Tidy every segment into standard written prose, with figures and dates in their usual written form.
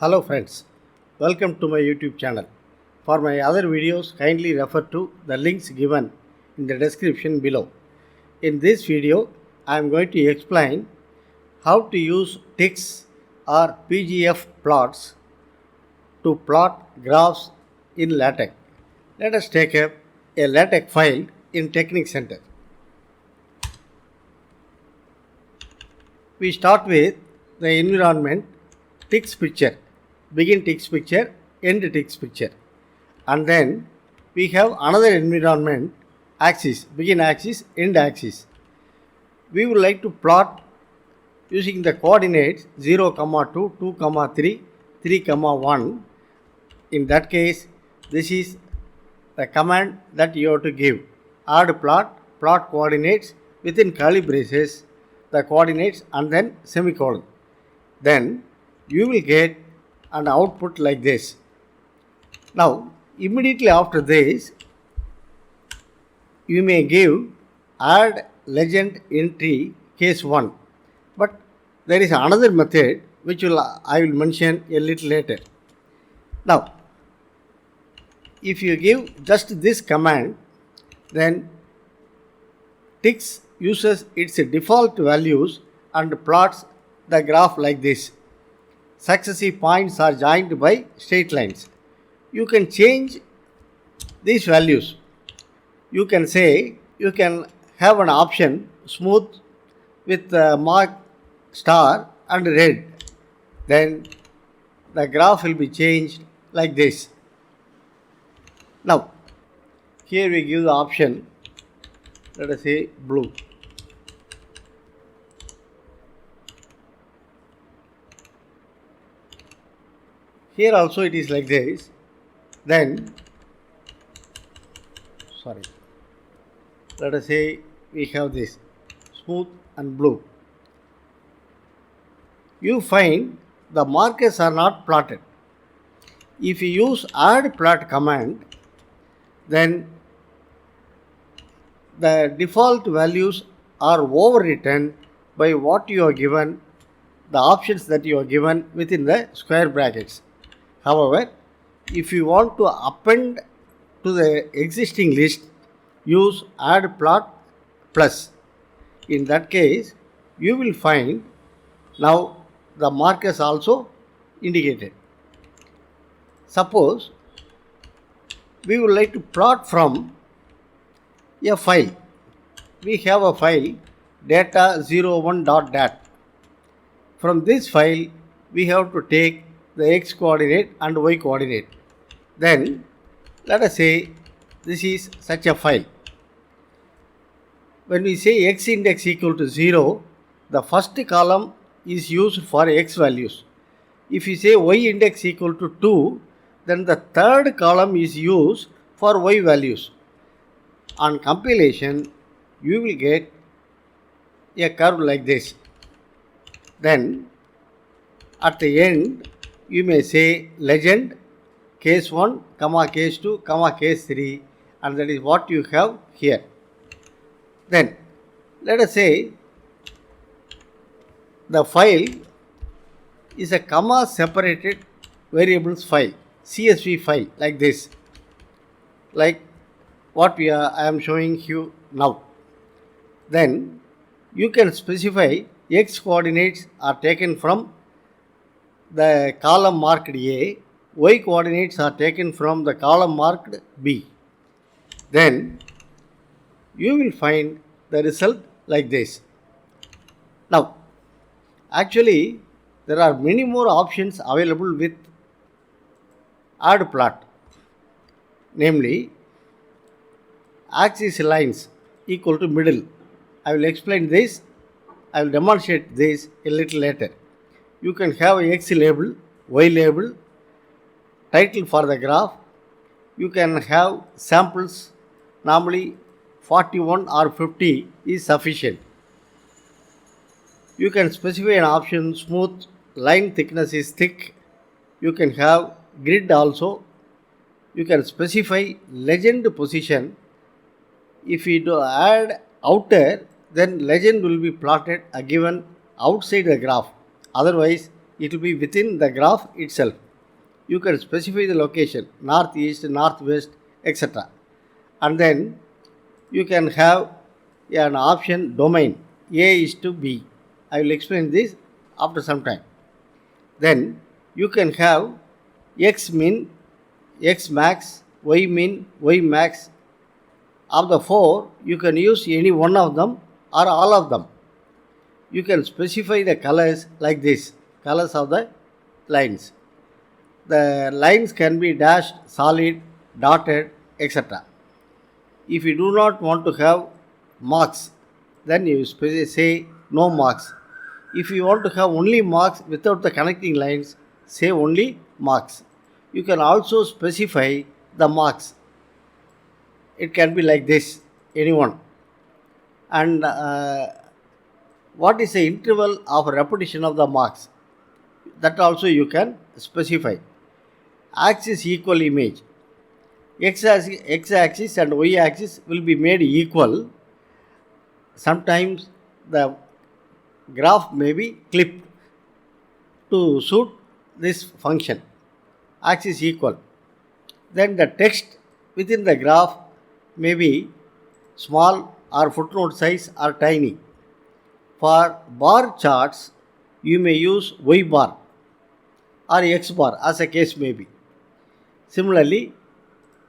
Hello friends, welcome to my YouTube channel. For my other videos, kindly refer to the links given in the description below. In this video, I am going to explain how to use TIX or PGF plots to plot graphs in LaTeX. Let us take up a LaTeX file in Technic Center. We start with the environment TIX picture, begin TIX picture, end TIX picture, and then we have another environment axis, begin axis, end axis. We would like to plot using the coordinates 0, 2, 2, 3, 3, 1. In that case, this is the command that you have to give. Add plot coordinates within curly braces, the coordinates and then semicolon. Then you will get an output like this. Now, immediately after this, you may give add legend entry case 1. But there is another method which I will mention a little later. Now, if you give just this command, then TIX uses its default values and plots the graph like this. Successive points are joined by straight lines. You can change these values. You can have an option smooth with mark star and red. Then the graph will be changed like this. Now, here we give the option, let us say blue. Here also it is like this. Then, let us say we have this smooth and blue. You find the markers are not plotted. If you use add plot command, then the default values are overwritten by what you are given, the options that you are given within the square brackets. However, if you want to append to the existing list, use add plot plus. In that case, you will find now the markers also indicated. Suppose we would like to plot from a file. We have a file data01.dat. From this file, we have to take the x coordinate and y coordinate. Then let us say this is such a file. When we say x index equal to 0, the first column is used for x values. If you say y index equal to 2, then the third column is used for y values. On compilation, you will get a curve like this. Then at the end, you may say legend case 1, case 2, case 3, and that is what you have here. Then let us say the file is a comma separated variables file, CSV file like this, like what I am showing you now. Then you can specify x coordinates are taken from the column marked A, y coordinates are taken from the column marked B. Then you will find the result like this. Now, actually, there are many more options available with add plot, namely axis lines equal to middle. I will explain this. I will demonstrate this a little later. You can have X label, Y label, title for the graph. You can have samples. Normally 41 or 50 is sufficient. You can specify an option smooth, line thickness is thick. You can have grid also. You can specify legend position. If you do add outer, then legend will be plotted given outside the graph. Otherwise, it will be within the graph itself. You can specify the location, northeast, northwest, etc. And then you can have an option domain A is to B. I will explain this after some time. Then you can have X min, X max, Y min, Y max. Of the four, you can use any one of them or all of them. You can specify the colors like this, colors of the lines. The lines can be dashed, solid, dotted, etc. If you do not want to have marks, then you say no marks. If you want to have only marks without the connecting lines, say only marks. You can also specify the marks. It can be like this, anyone. And what is the interval of repetition of the marks? That also you can specify. Axis equal image. X-axis and Y-axis will be made equal. Sometimes the graph may be clipped to suit this function. Axis equal. Then the text within the graph may be small or footnote size or tiny. For bar charts, you may use Y bar or X bar as a case may be. Similarly,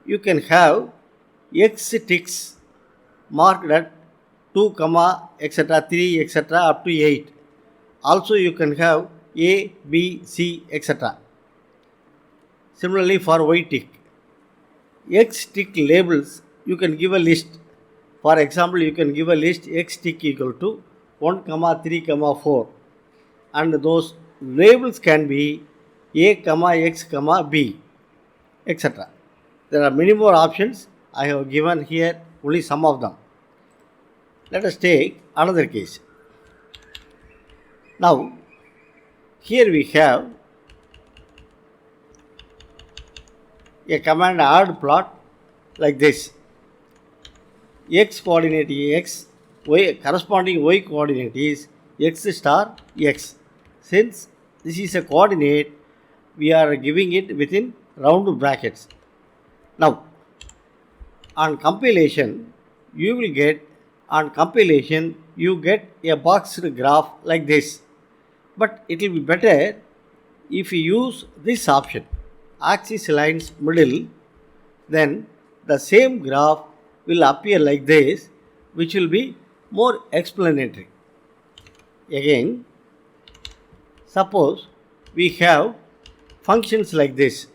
you can have X ticks marked at 2, etc., 3, etc., up to 8. Also, you can have A, B, C, etc. Similarly, for Y tick. X tick labels, you can give a list. For example, you can give a list X tick equal to 1, 3, 4. And those labels can be A, X, B, etc. There are many more options. I have given here only some of them. Let us take another case. Now, here we have a command add plot like this. X coordinate is X, Y corresponding Y coordinate is X star X. Since this is a coordinate, we are giving it within round brackets. Now, on compilation, you get a boxed graph like this. But it will be better if you use this option, axis lines middle, then the same graph will appear like this, which will be more explanatory. Again, suppose we have functions like this.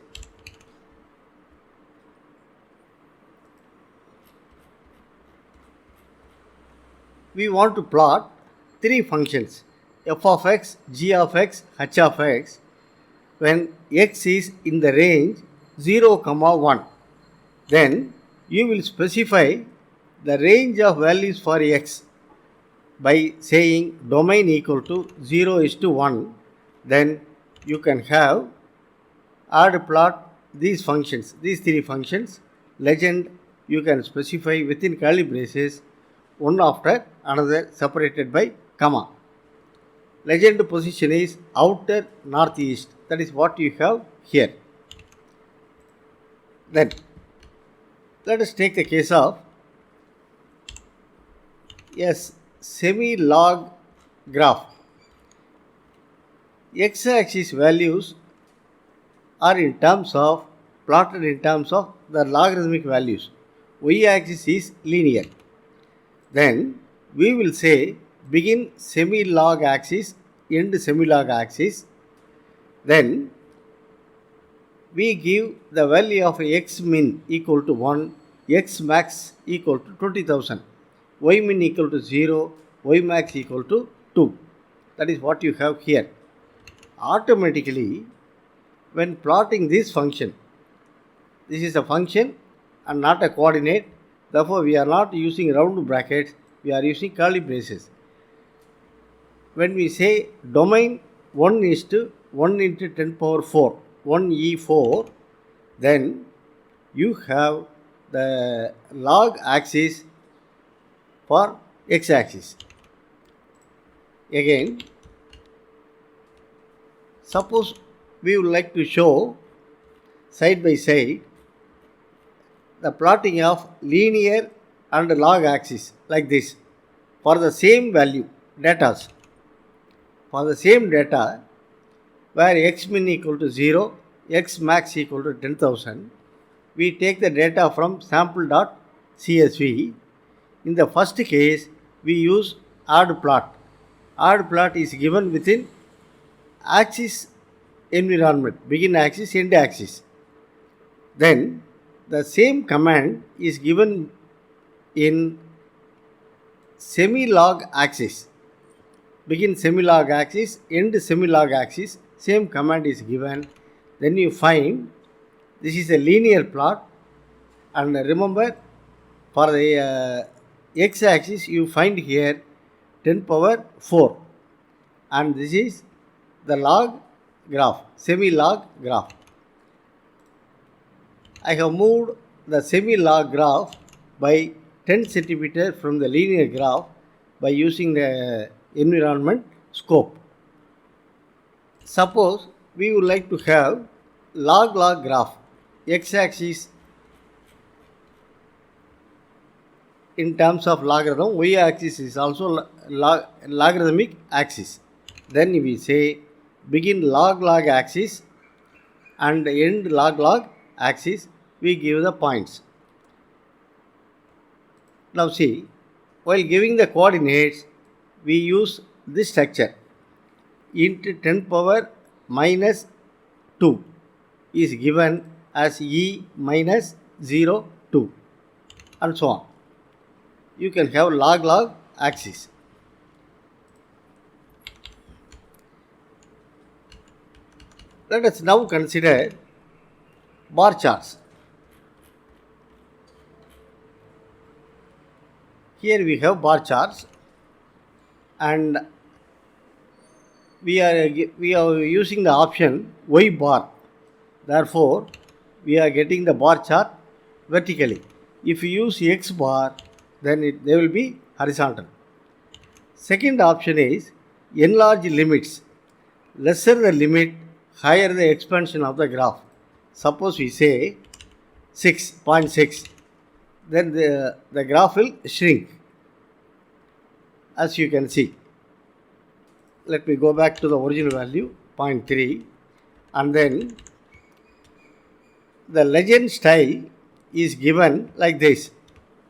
We want to plot three functions, f of x, g of x, h of x, when x is in the range 0, 1. Then you will specify the range of values for x by saying domain equal to 0 is to 1. Then you can have add plot these functions, these three functions. Legend you can specify within curly braces, one after another separated by comma. Legend position is outer northeast. That is what you have here. Then let us take the case of yes semi-log graph. X-axis values are in terms of plotted in terms of the logarithmic values. Y-axis is linear. Then we will say begin semi-log axis, end semi-log axis. Then we give the value of x min equal to 1, x max equal to 20,000, y min equal to 0, y max equal to 2. That is what you have here. Automatically, when plotting this function, this is a function and not a coordinate. Therefore, we are not using round brackets, we are using curly braces. When we say domain 1 is to 1 into 10 power 4, 1e4, then you have the log axis for x-axis. Again, Suppose we would like to show side by side the plotting of linear and log axis like this for the same value datas. For the same data where x min equal to 0, x max equal to 10,000, we take the data from sample.csv. In the first case, we use odd plot. Odd plot is given within axis environment, begin axis, end axis. Then the same command is given in semi-log axis. Begin semi-log axis, end semi-log axis, same command is given. Then you find this is a linear plot, and remember for the x axis you find here 10 power 4, and this is the log graph, semi-log graph. I have moved the semi-log graph by 10 centimeter from the linear graph by using the environment scope. Suppose we would like to have log graph, x-axis in terms of logarithm, y-axis is also logarithmic axis. Then we say begin log axis and end log axis, we give the points. Now see, while giving the coordinates, we use this structure. Int 10 power minus 2 is given as e minus 0, 2, and so on. You can have log axis. Let us now consider bar charts. Here we have bar charts, and we are using the option Y bar. Therefore, we are getting the bar chart vertically. If you use X bar, then they will be horizontal. Second option is enlarge limits. Lesser the limit, higher the expansion of the graph. Suppose we say 6.6, then the graph will shrink, as you can see. Let me go back to the original value 0.3, and then the legend style is given like this.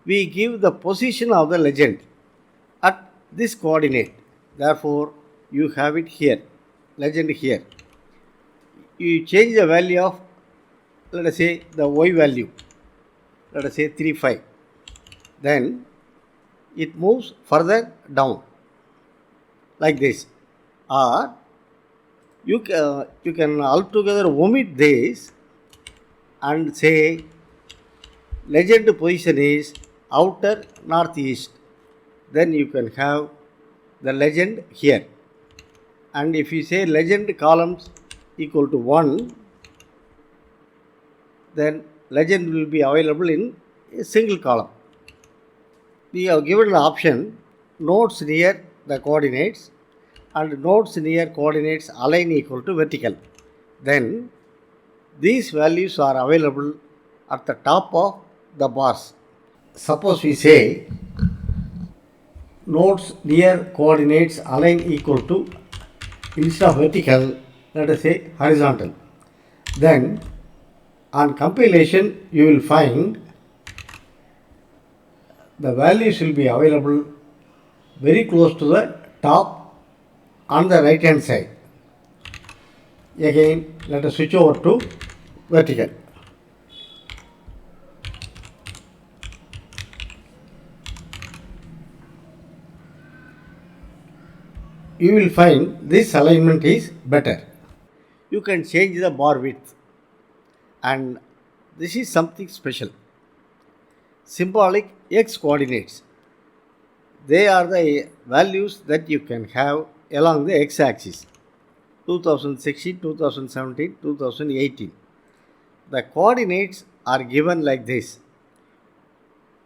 We give the position of the legend at this coordinate. Therefore, you have it here, legend here. You change the value of, let us say, the y value, let us say 3.5. Then it moves further down like this. Or you can altogether omit this and say legend position is outer northeast. Then you can have the legend here. And if you say legend columns equal to 1, then legend will be available in a single column. We have given the option nodes near the coordinates and nodes near coordinates align equal to vertical. Then these values are available at the top of the bars. Suppose we say nodes near coordinates align equal to, instead of vertical, let us say horizontal. Then on compilation you will find the values will be available very close to the top on the right hand side. Again, let us switch over to vertical. You will find this alignment is better. You can change the bar width, and this is something special. Symbolic x coordinates. They are the values that you can have along the x axis. 2016, 2017, 2018. The coordinates are given like this.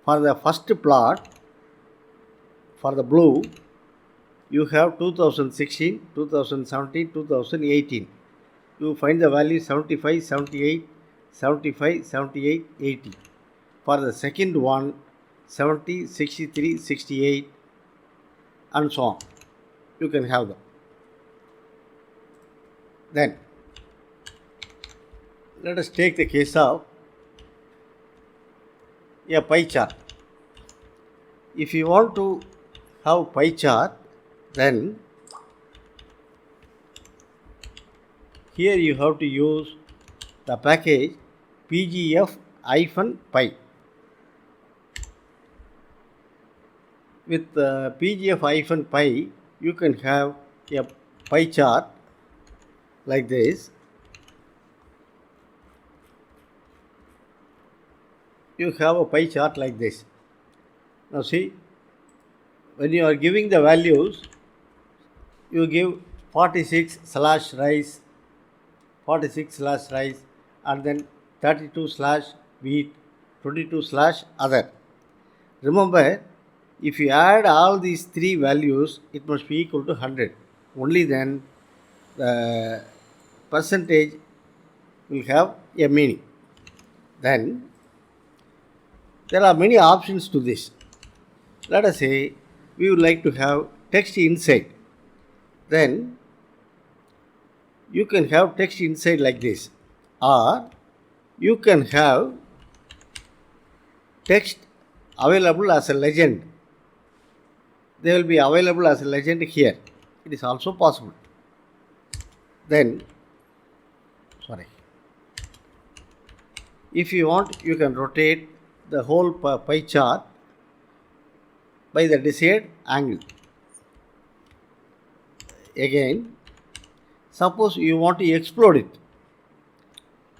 For the first plot, for the blue, you have 2016, 2017, 2018. you find the value 75, 78, 75, 78, 80. For the second one, 70, 63, 68, and so on. You can have them. Then, let us take the case of a pie chart. If you want to have pie chart, then here you have to use the package pgf-py. With pgf-py, you can have a pie chart like this. You have a pie chart like this. Now see, when you are giving the values, you give 46/rice, 46/rice, and then 32/wheat, 22/other. Remember, if you add all these three values, it must be equal to 100. Only then the percentage will have a meaning. Then there are many options to this. Let us say we would like to have text inside. Then you can have text inside like this, or you can have text available as a legend. They will be available as a legend here. It is also possible. Then, if you want, you can rotate the whole pie chart by the desired angle. Again, suppose you want to explode it.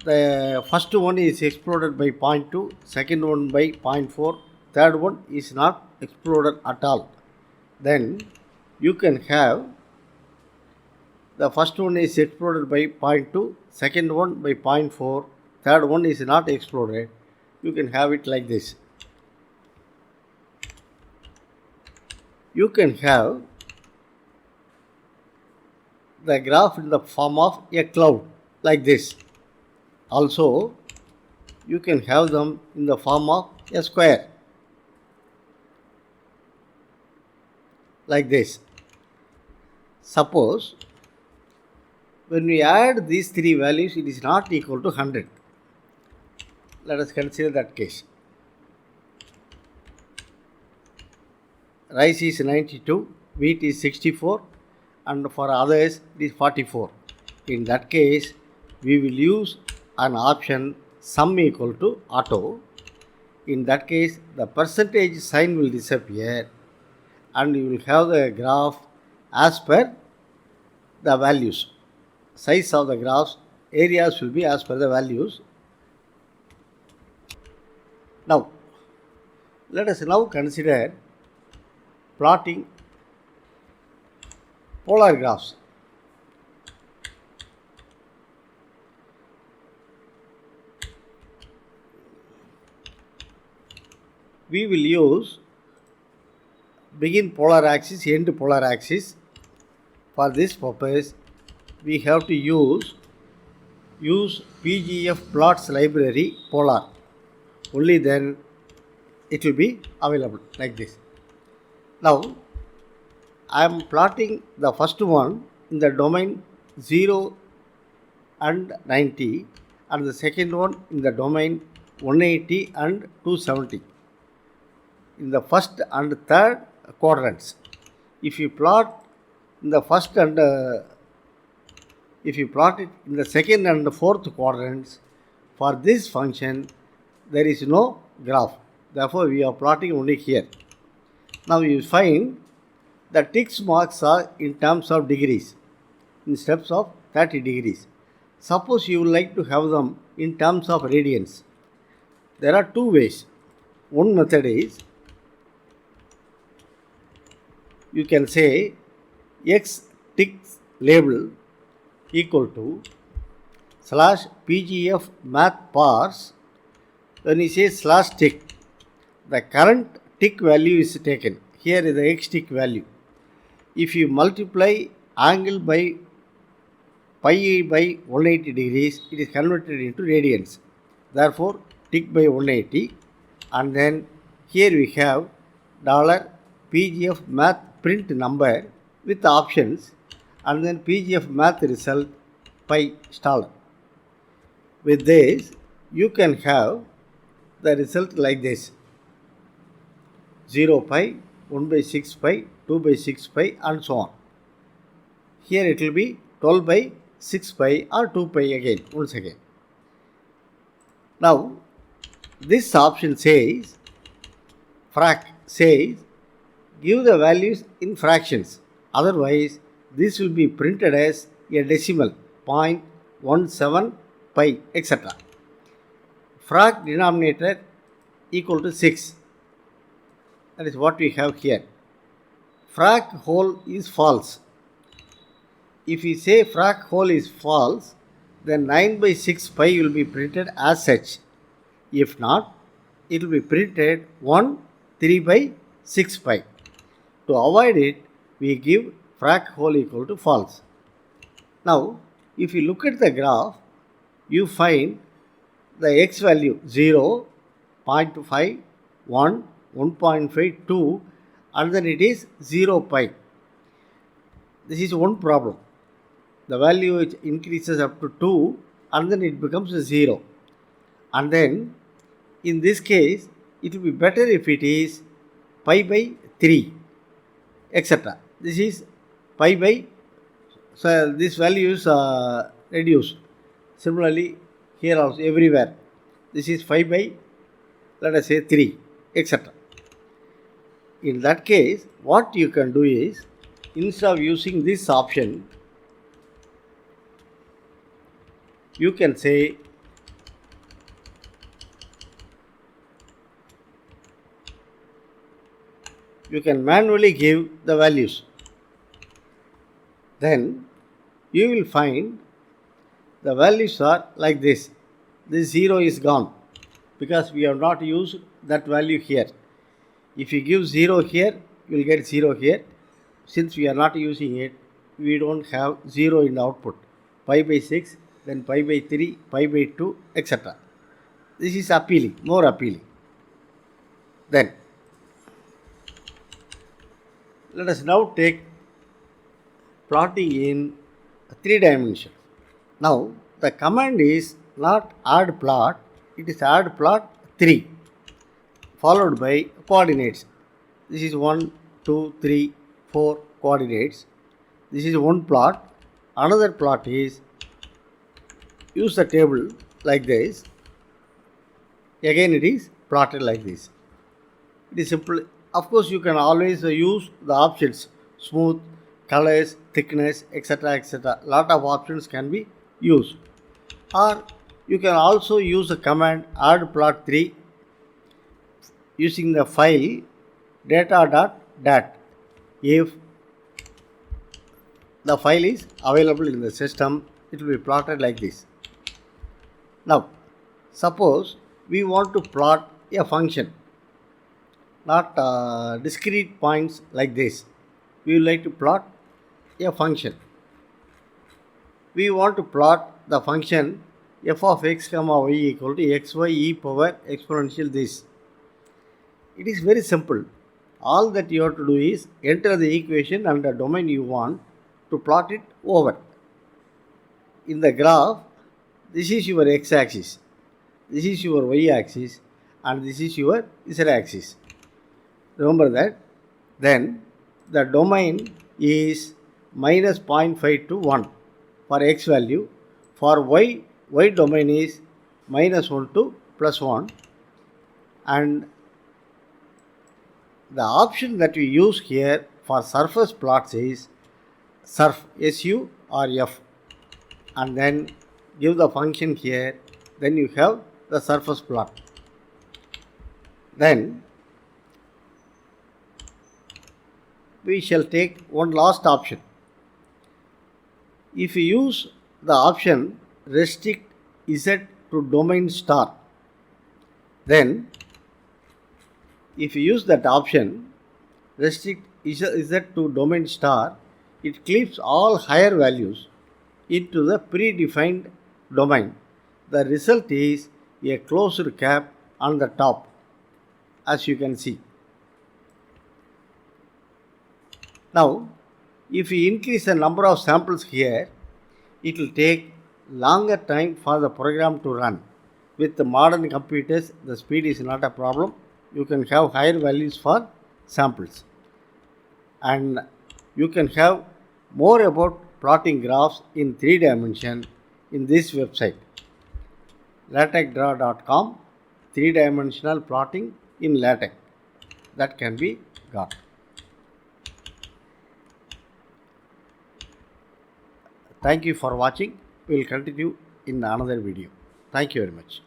The first one is exploded by 0.2, second one by 0.4, third one is not exploded at all. Then you can have the first one is exploded by 0.2, second one by 0.4, third one is not exploded. You can have it like this. You can have the graph in the form of a cloud like this. Also, you can have them in the form of a square like this. Suppose when we add these three values, it is not equal to 100. Let us consider that case. Rice is 92, wheat is 64, and for others it is 44. In that case, we will use an option sum equal to auto. In that case, the percentage sign will disappear and you will have the graph as per the values. Size of the graphs, areas will be as per the values. Now, let us now consider plotting polar graphs. We will use begin polar axis, end polar axis. For this purpose, we have to use PGF plots library polar. Only then it will be available like this. Now, I am plotting the first one in the domain 0 and 90 and the second one in the domain 180 and 270 in the first and third quadrants. If you plot in the first and if you plot it in the second and the fourth quadrants, for this function there is no graph. Therefore, we are plotting only here. Now you find the tick marks are in terms of degrees, in steps of 30 degrees. Suppose you would like to have them in terms of radians. There are two ways. One method is you can say x tick label equal to /pgf math parse. When you say /tick, the current tick value is taken. Here is the x tick value. If you multiply angle by pi by 180 degrees, it is converted into radians. Therefore, tick by 180, and then here we have $PGF math print number with options, and then PGF math result pi $. With this, you can have the result like this: 0 pi, 1 by 6 pi, 2 by 6 pi, and so on. Here it will be 12 by 6 pi or 2 pi again, once again. Now, this option says, frac says, give the values in fractions. Otherwise, this will be printed as a decimal, 0.17 pi, etc. Frac denominator equal to 6. That is what we have here. Frac whole is false. If we say frac whole is false, then 9 by 6 pi will be printed as such. If not, it will be printed 3 by 6 pi. To avoid it, we give frac whole equal to false. Now, if you look at the graph, you find the x value 0, 0.5, 1, 1.5, 2, and then it is 0 pi. This is one problem. The value increases up to 2 and then it becomes 0. And then in this case, it will be better if it is pi by 3, etc. This is pi by, so this value is reduced. Similarly, here also everywhere, this is 5 by, let us say 3, etc. In that case, what you can do is, instead of using this option, you can say you can manually give the values. Then you will find the values are like this. This 0 is gone because we have not used that value here. If you give 0 here, you will get 0 here. Since we are not using it, we don't have 0 in the output. Pi by 6, then pi by 3, pi by 2, etc. This is appealing, more appealing. Then, let us now take plotting in 3 dimensions. Now, the command is not add plot, it is add plot 3, followed by coordinates. This is 1, 2, 3, 4 coordinates. This is one plot. Another plot is, use the table like this. Again it is plotted like this. It is simple. Of course, you can always use the options, smooth, colors, thickness, etc. etc. Lot of options can be used. Or you can also use the command add plot 3 using the file data.dat. If the file is available in the system, it will be plotted like this. Now, suppose we want to plot a function, not discrete points like this. We would like to plot a function. We want to plot the function f of x comma y equal to xy e power exponential this. It is very simple. All that you have to do is enter the equation and the domain you want to plot it over. In the graph, this is your x-axis, this is your y-axis, and this is your z-axis. Remember that. Then the domain is minus 0.5 to 1 for x value. For y domain is minus 1 to plus 1. And the option that we use here for surface plots is surf, SU or F, and then give the function here, then you have the surface plot. Then we shall take one last option. If you use the option restrict Z to domain star, then if you use that option restrict Z to domain star, it keeps all higher values into the predefined domain. The result is a closed cap on the top, as you can see. Now, if we increase the number of samples here, it will take longer time for the program to run. With the modern computers, the speed is not a problem. You can have higher values for samples. And you can have more about plotting graphs in 3 dimension in this website, latexdraw.com, 3-dimensional plotting in LaTeX that can be got. Thank you for watching. We will continue in another video. Thank you very much.